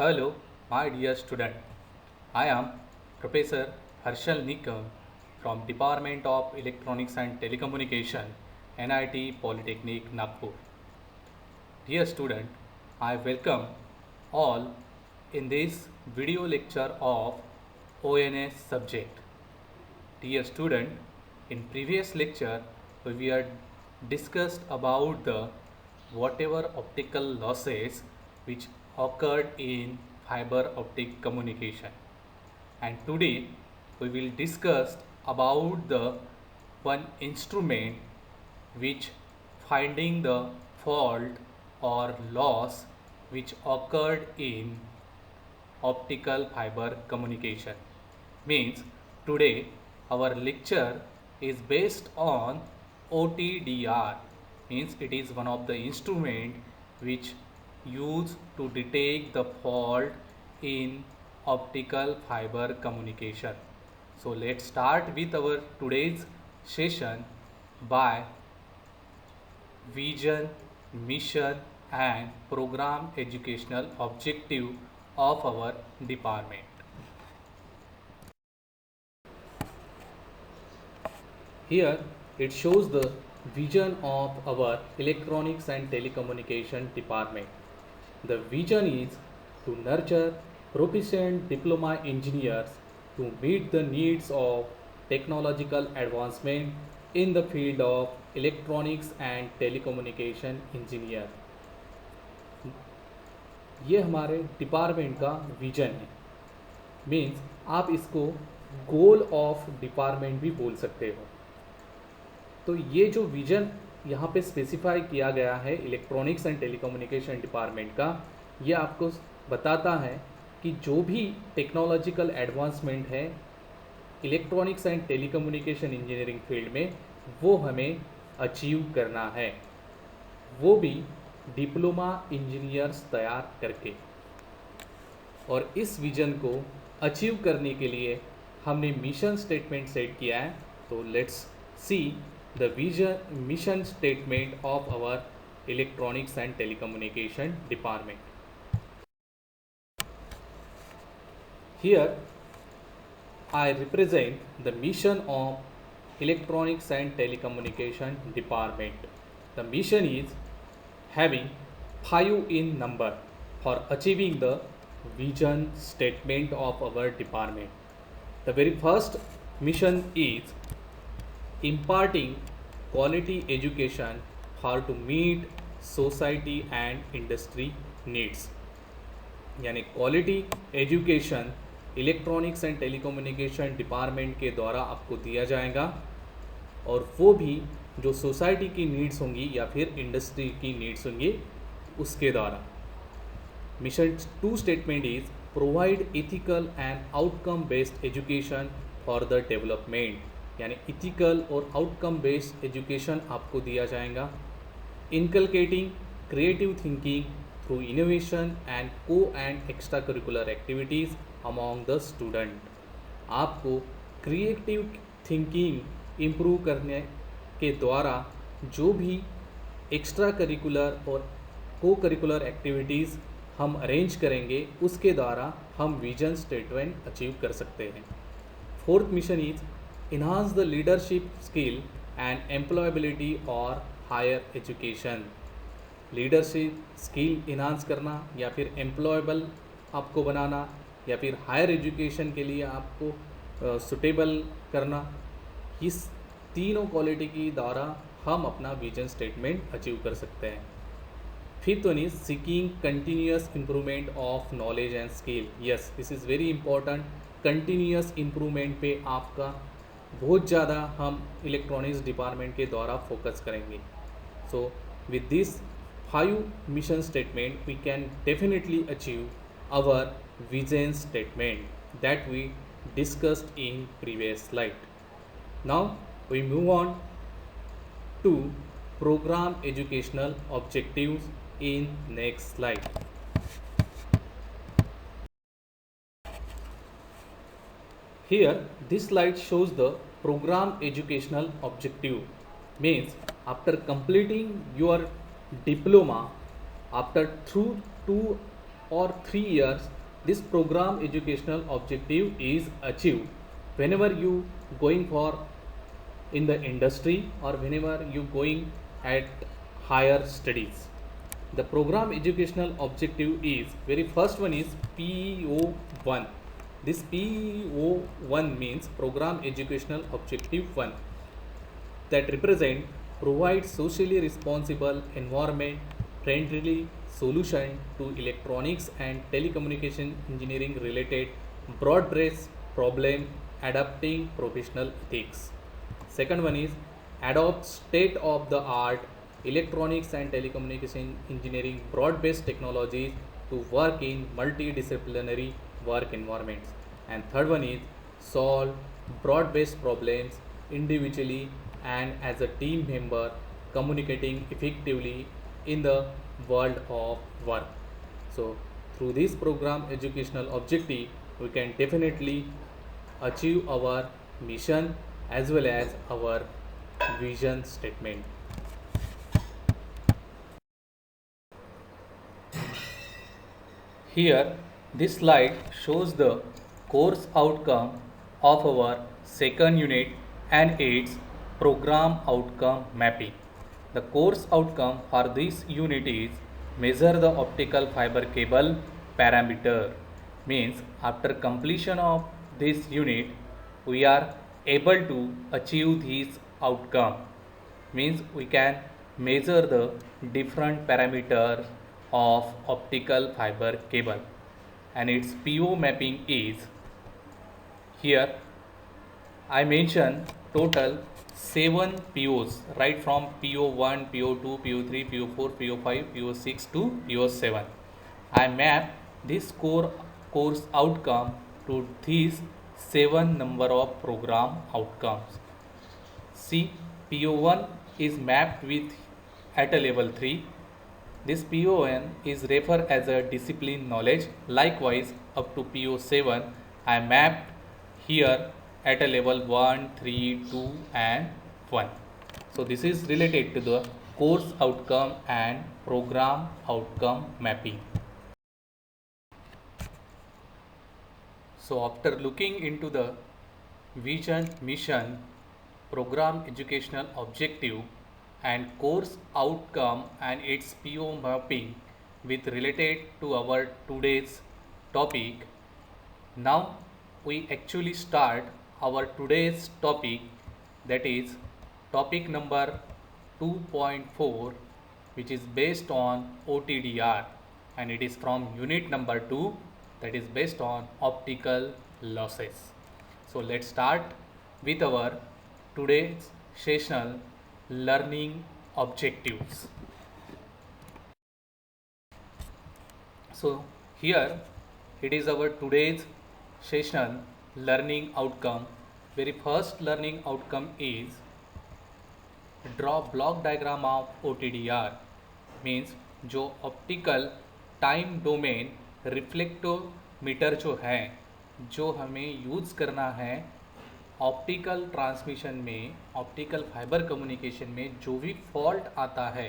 Hello, my dear student. I am Professor Harshal Nikam from Department of Electronics and Telecommunication, NIT Polytechnic, Nagpur. Dear student, I welcome all in this video lecture of ONS subject. Dear student, in previous lecture we had discussed about the whatever optical losses which occurred in fiber optic communication, and today we will discuss about the one instrument which finding the fault or loss which occurred in optical fiber communication. Means today our lecture is based on OTDR, means it is one of the instrument which used to detect the fault in optical fiber communication. So let's start with our today's session by vision, mission and program educational objective of our department. Here it shows the vision of our electronics and telecommunication department. The vision is to nurture proficient diploma engineers to meet the needs of technological advancement in the field of electronics and telecommunication engineer. ये हमारे department का vision है। Means आप इसको goal of department भी बोल सकते हो। तो ये जो विजन यहाँ पे स्पेसिफाई किया गया है इलेक्ट्रॉनिक्स एंड टेलीकम्युनिकेशन डिपार्टमेंट का, ये आपको बताता है कि जो भी टेक्नोलॉजिकल एडवांसमेंट है electronics and telecommunication engineering field में वो हमें अचीव करना है, वो भी डिप्लोमा इंजीनियर्स तैयार करके। और इस विजन को अचीव करने के लिए हमने मिशन स्टेटमेंट सेट किया है। तो let's see the vision mission statement of our electronics and telecommunication department. Here I represent the mission of electronics and telecommunication department. The mission is having 5 in number for achieving the vision statement of our department. The very first mission is imparting quality education for to meet society and industry needs. यानी quality education electronics and telecommunication department के द्वारा आपको दिया जाएगा, और वो भी जो सोसाइटी की नीड्स होंगी या फिर इंडस्ट्री की नीड्स होंगी उसके द्वारा। Mission 2 statement is provide ethical and outcome based education for the development. यानी इथिकल और आउटकम बेस्ड एजुकेशन आपको दिया जाएगा। Inculcating creative thinking through innovation and co and extracurricular activities among the student। आपको क्रिएटिव थिंकिंग इम्प्रूव करने के द्वारा जो भी एक्स्ट्रा करिकुलर और को करिकुलर एक्टिविटीज़ हम अरेंज करेंगे उसके द्वारा हम विजन स्टेटमेंट अचीव कर सकते हैं। Fourth mission is enhance the leadership skill and employability और higher education. Leadership skill enhance करना या फिर एम्प्लॉयबल आपको बनाना या फिर हायर एजुकेशन के लिए आपको सुटेबल करना, इस तीनों क्वालिटी की द्वारा हम अपना विजन स्टेटमेंट अचीव कर सकते हैं। Fifth one is seeking continuous improvement of knowledge and skill. Yes, this is very important. Continuous improvement पे आपका बहुत ज़्यादा हम इलेक्ट्रॉनिक्स डिपार्टमेंट के द्वारा फोकस करेंगे। So with this 5 mission statement we can definitely achieve our vision statement that we discussed in previous slide. Now we move on to program educational objectives in next slide. Here this slide shows the program educational objective. Means after completing your diploma, after through 2 or 3 years, this program educational objective is achieved. Whenever you going for in the industry or whenever you going at higher studies, the program educational objective is very first one is PEO1. This PEO1 means program educational objective 1, that represent provide socially responsible environment friendly solution to electronics and telecommunication engineering related broad based problem, adapting professional ethics. Second one is adopt state of the art electronics and telecommunication engineering broad based technologies to work in multidisciplinary work environments. And third one is solve broad based problems individually and as a team member, communicating effectively in the world of work. So through this program educational objective, we can definitely achieve our mission as well as our vision statement. Here, this slide shows the course outcome of our second unit and its program outcome mapping. The course outcome for this unit is measure the optical fiber cable parameter. Means after completion of this unit, we are able to achieve this outcome. Means we can measure the different parameters of optical fiber cable, and its PO mapping is here. I mentioned total 7 POs, right from PO1, PO2, PO3, PO4, PO5, PO6 to PO7. I map this course outcome to these 7 number of program outcomes. See, PO1 is mapped with at a level 3. This PON is referred as a discipline knowledge. Likewise, up to PO7, I mapped here at a level 1, 3, 2 and 1. So this is related to the course outcome and program outcome mapping. So after looking into the vision, mission, program educational objective and course outcome and its PO mapping with related to our today's topic, now we actually start our today's topic, that is topic number 2.4, which is based on OTDR, and it is from unit number 2, that is based on optical losses. So let's start with our today's sessional learning objectives. So here it is our today's session learning outcome. Very first learning outcome is draw block diagram of OTDR. Means जो optical time domain reflectometer जो है, जो हमें use करना है optical transmission में, optical fibre communication में जो भी फॉल्ट आता है,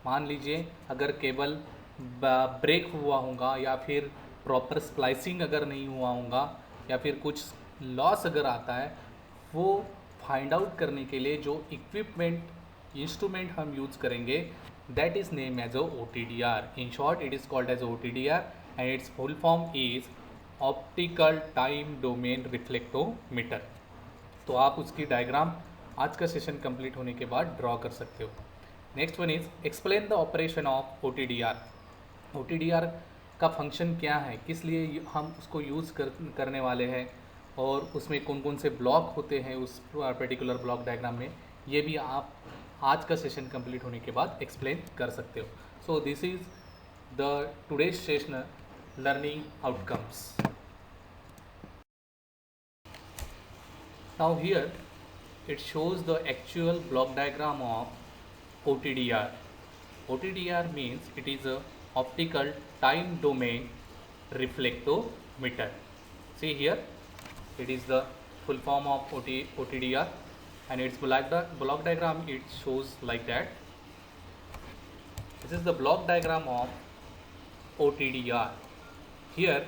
मान लीजिए अगर केबल ब्रेक हुआ होगा या फिर प्रॉपर स्प्लाइसिंग अगर नहीं हुआ होगा या फिर कुछ लॉस अगर आता है, वो फाइंड आउट करने के लिए जो इक्विपमेंट इंस्ट्रूमेंट हम यूज़ करेंगे, that is name as OTDR. In short it is called as OTDR and its full form is optical time domain reflectometer. तो आप उसकी डायग्राम आज का सेशन कंप्लीट होने के बाद ड्रॉ कर सकते हो. Next one is explain the operation of OTDR. OTDR का फंक्शन क्या है, किस लिए हम उसको यूज़ करने वाले हैं और उसमें कौन कौन से ब्लॉक होते हैं उस पर्टिकुलर ब्लॉक डायग्राम में, ये भी आप आज का सेशन कंप्लीट होने के बाद एक्सप्लेन कर सकते हो. So this is the today's session learning outcomes. Now here it shows the actual block diagram of OTDR. OTDR means it is a optical time domain reflectometer. See here, it is the full form of OTDR and its block diagram it shows like that. This is the block diagram of OTDR. here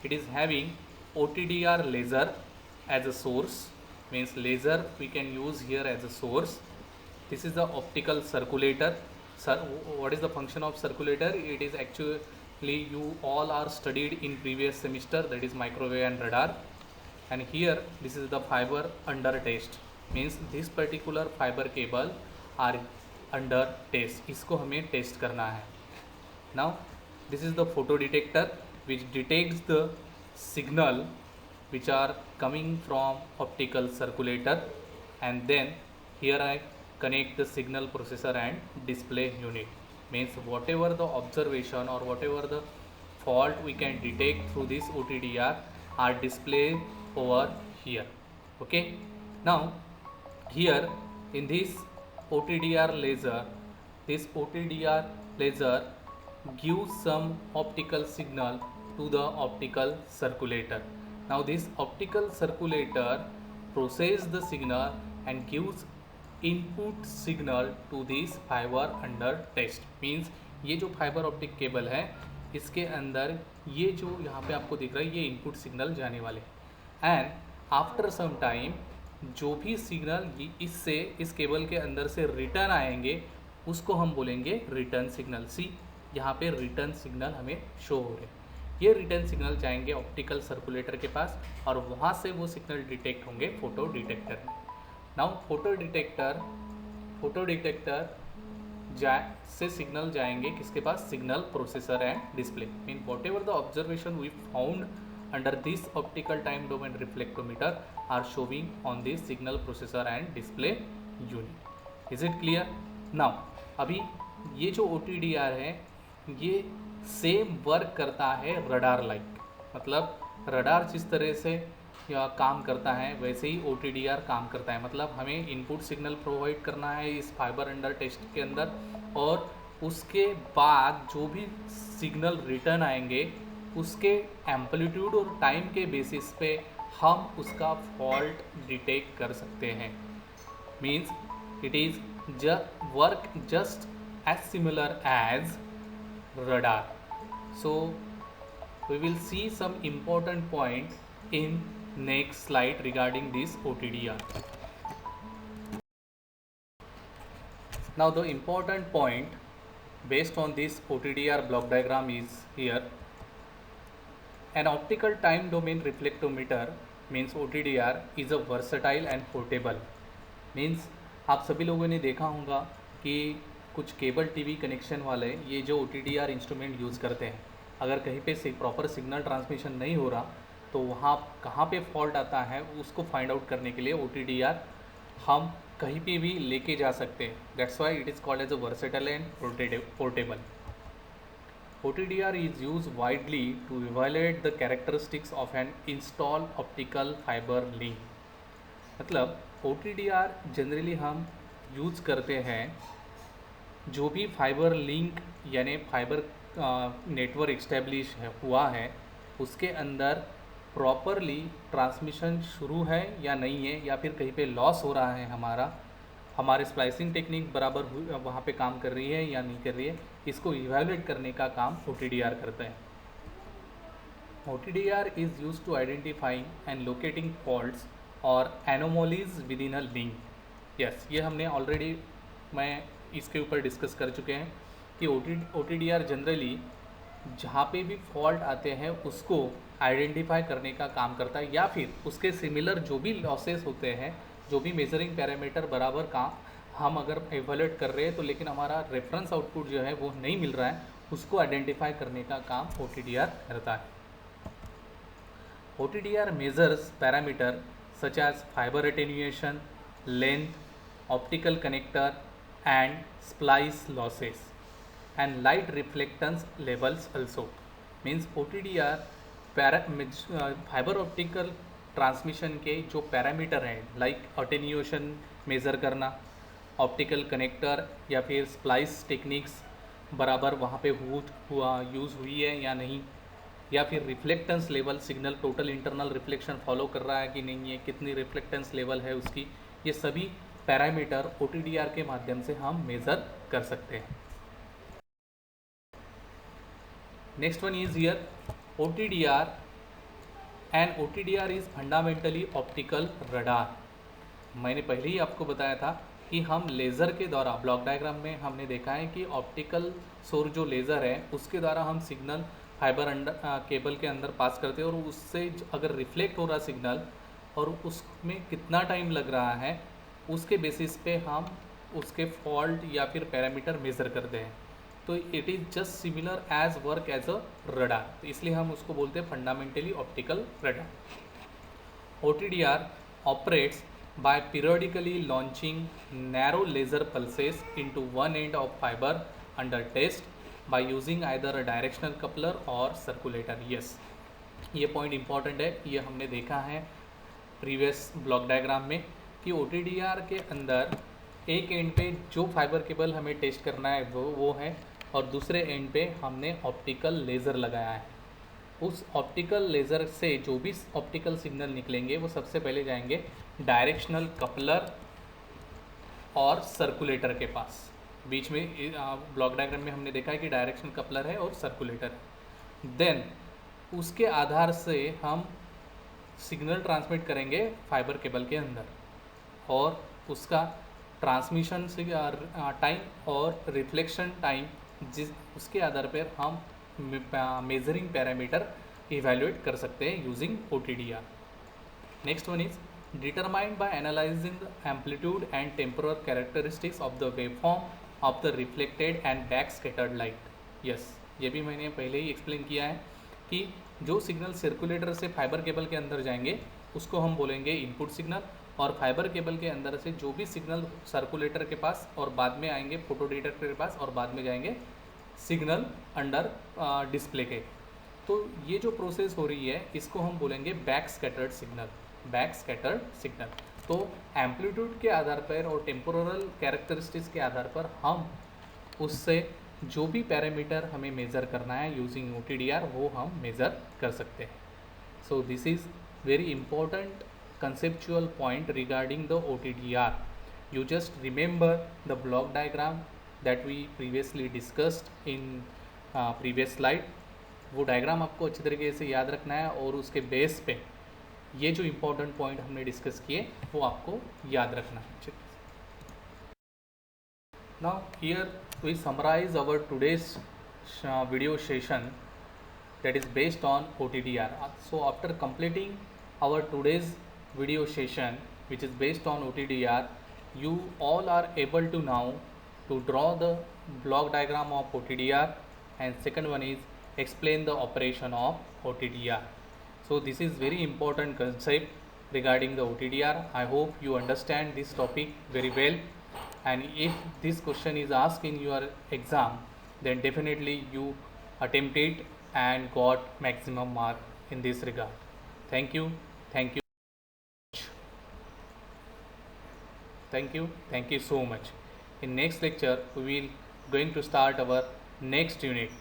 it is having OTDR laser as a source, means laser we can use here as a source. This is the optical circulator. What is the function of circulator? It is actually, you all are studied in previous semester, that is microwave and radar. And here this is the fiber under test, means this particular fiber cable are under test, इसको हमें test करना है. Now this is the photo detector which detects the signal which are coming from optical circulator, and then here I connect the signal processor and display unit, means whatever the observation or whatever the fault we can detect through this OTDR are displayed over here. Okay, now here in this OTDR laser, this OTDR laser gives some optical signal to the optical circulator. Now this optical circulator processes the signal and gives input signal to this fibre under test, means ये जो fibre optic cable है इसके अंदर ये जो यहाँ पे आपको दिख रहा है ये इनपुट सिग्नल जाने वाले, एंड आफ्टर सम टाइम जो भी सिग्नल इससे इस केबल के अंदर से रिटर्न आएंगे उसको हम बोलेंगे रिटर्न सिग्नल. सी यहाँ पे रिटर्न सिग्नल हमें शो हो रहे हैं. ये रिटर्न सिग्नल जाएंगे ऑप्टिकल सर्कुलेटर के पास और वहाँ से वो सिग्नल डिटेक्ट होंगे फोटो डिटेक्टर में. नाउ फोटो डिटेक्टर से सिग्नल जाएंगे किसके पास? Signal processor and display. Mean whatever the observation we found under this optical time domain reflectometer are showing on this signal processor and display unit. Is it clear? Now अभी ये जो OTDR है ये same work करता है radar like, मतलब radar जिस तरह से या काम करता है वैसे ही OTDR काम करता है. मतलब हमें इनपुट सिग्नल प्रोवाइड करना है इस फाइबर अंडर टेस्ट के अंदर, और उसके बाद जो भी सिग्नल रिटर्न आएंगे उसके एम्पलीट्यूड और टाइम के बेसिस पे हम उसका फॉल्ट डिटेक्ट कर सकते हैं. Means it is work just as similar as radar. So we will see some important point in next slide regarding this OTDR. Now the important point based on this OTDR block diagram is here. An optical time domain reflectometer means OTDR is a versatile and portable. Means आप सभी लोगों ने देखा होगा कि कुछ cable TV connection वाले ये जो OTDR इंस्ट्रूमेंट यूज़ करते हैं, अगर कहीं पे से प्रॉपर सिग्नल ट्रांसमिशन नहीं हो रहा तो वहाँ कहाँ पे फॉल्ट आता है उसको फाइंड आउट करने के लिए OTDR हम कहीं पे भी लेके जा सकते हैं. That's why it is called as a versatile and portable. OTDR is used widely to evaluate the characteristics of an installed optical fiber link. मतलब OTDR जनरली हम यूज़ करते हैं जो भी फाइबर लिंक यानी फाइबर नेटवर्क इस्टेब्लिश हुआ है उसके अंदर प्रॉपरली ट्रांसमिशन शुरू है या नहीं है, या फिर कहीं पे लॉस हो रहा है हमारे स्प्लाइसिंग टेक्निक बराबर वहाँ पे काम कर रही है या नहीं कर रही है, इसको इवैल्यूएट करने का काम OTDR करता है. OTDR is use to identifying and locating faults और anomalies within a link. Yes, ये हमने ऑलरेडी मैं इसके ऊपर डिस्कस कर चुके हैं कि OTDR जनरली जहाँ पे भी फॉल्ट आते हैं उसको आइडेंटिफाई करने का काम करता है, या फिर उसके सिमिलर जो भी लॉसेस होते हैं, जो भी मेजरिंग पैरामीटर बराबर का हम अगर एवैल्यूएट कर रहे हैं तो लेकिन हमारा रेफरेंस आउटपुट जो है वो नहीं मिल रहा है, उसको आइडेंटिफाई करने का काम OTDR करता है. OTDR measures parameter such as fibre attenuation, length, optical connector and splice losses and light reflectance levels also. Means OTDR fibre optical transmission के जो पैरामीटर हैं लाइक अटेन्यूएशन मेज़र करना, ऑप्टिकल कनेक्टर या फिर स्प्लाइस टेक्निक्स बराबर वहाँ पे use हुई है या नहीं, या फिर reflectance level signal total internal reflection follow कर रहा है कि नहीं है, कितनी रिफ्लेक्टेंस लेवल है उसकी, ये सभी पैरामीटर OTDR के माध्यम से हम मेज़र कर सकते हैं. Next one is here OTDR and OTDR is fundamentally optical radar. मैंने पहले ही आपको बताया था कि हम लेज़र के द्वारा, ब्लॉक डायग्राम में हमने देखा है कि ऑप्टिकल सोर्स जो लेज़र है उसके द्वारा हम सिग्नल फाइबर अंडर केबल के अंदर पास करते हैं, और उससे अगर रिफ्लेक्ट हो रहा सिग्नल और उसमें कितना टाइम लग रहा है उसके बेसिस पे हम उसके फॉल्ट या फिर पैरामीटर मेज़र करते हैं. तो it is just similar as work as a radar, तो इसलिए हम उसको बोलते हैं fundamentally optical radar. OTDR operates by periodically launching narrow laser pulses into one end of fiber under test by using either a directional coupler or circulator. Yes, ये point important है. ये हमने देखा है प्रीवियस ब्लॉक डायग्राम में कि OTDR के अंदर एक एंड पे जो फाइबर केबल हमें टेस्ट करना है वो है, और दूसरे एंड पे हमने ऑप्टिकल लेज़र लगाया है. उस ऑप्टिकल लेज़र से जो भी ऑप्टिकल सिग्नल निकलेंगे वो सबसे पहले जाएंगे डायरेक्शनल कपलर और सर्कुलेटर के पास. बीच में ब्लॉक डायग्राम में हमने देखा है कि डायरेक्शनल कपलर है और सर्कुलेटर है. देन उसके आधार से हम सिग्नल ट्रांसमिट करेंगे फाइबर केबल के अंदर, और उसका ट्रांसमिशन टाइम और रिफ्लेक्शन टाइम उसके आधार पर हम मेजरिंग पैरामीटर इवेल्युएट कर सकते हैं using OTDR. Next one is determined by analysing the amplitude and temporal characteristics of the waveform of the reflected and back scattered light. Yes, ये भी मैंने पहले ही एक्सप्लेन किया है कि जो सिग्नल सर्कुलेटर से फाइबर केबल के अंदर जाएंगे उसको हम बोलेंगे इनपुट सिग्नल, और फाइबर केबल के अंदर से जो भी सिग्नल सर्कुलेटर के पास और बाद में आएंगे फोटो डिटेक्टर के पास और बाद में जाएंगे सिग्नल अंडर डिस्प्ले के. तो ये जो प्रोसेस हो रही है इसको हम बोलेंगे back scattered signal. Back scattered signal. तो एम्पलीट्यूड के आधार पर और टेम्पोरल कैरेक्टरिस्टिक्स के आधार पर हम उससे जो भी पैरामीटर हमें मेज़र करना है यूजिंग OTDR वो हम मेज़र कर सकते हैं. So this is very important conceptual point regarding the OTDR. You just remember the block diagram that we previously discussed in previous slide. वो डायग्राम आपको अच्छी तरीके से याद रखना है और उसके बेस पे ये जो इम्पोर्टेंट पॉइंट हमने डिस्कस किए वो आपको याद रखना है. Now here we summarize our today's video session that is based on OTDR. So after completing our today's video session which is based on OTDR, you all are able to now to draw the block diagram of OTDR, and second one is explain the operation of OTDR. So this is very important concept regarding the OTDR. I hope you understand this topic very well, and if this question is asked in your exam then definitely you attempt it and got maximum mark in this regard. Thank you. Thank you. Thank you so much. In next lecture we will going to start our next unit.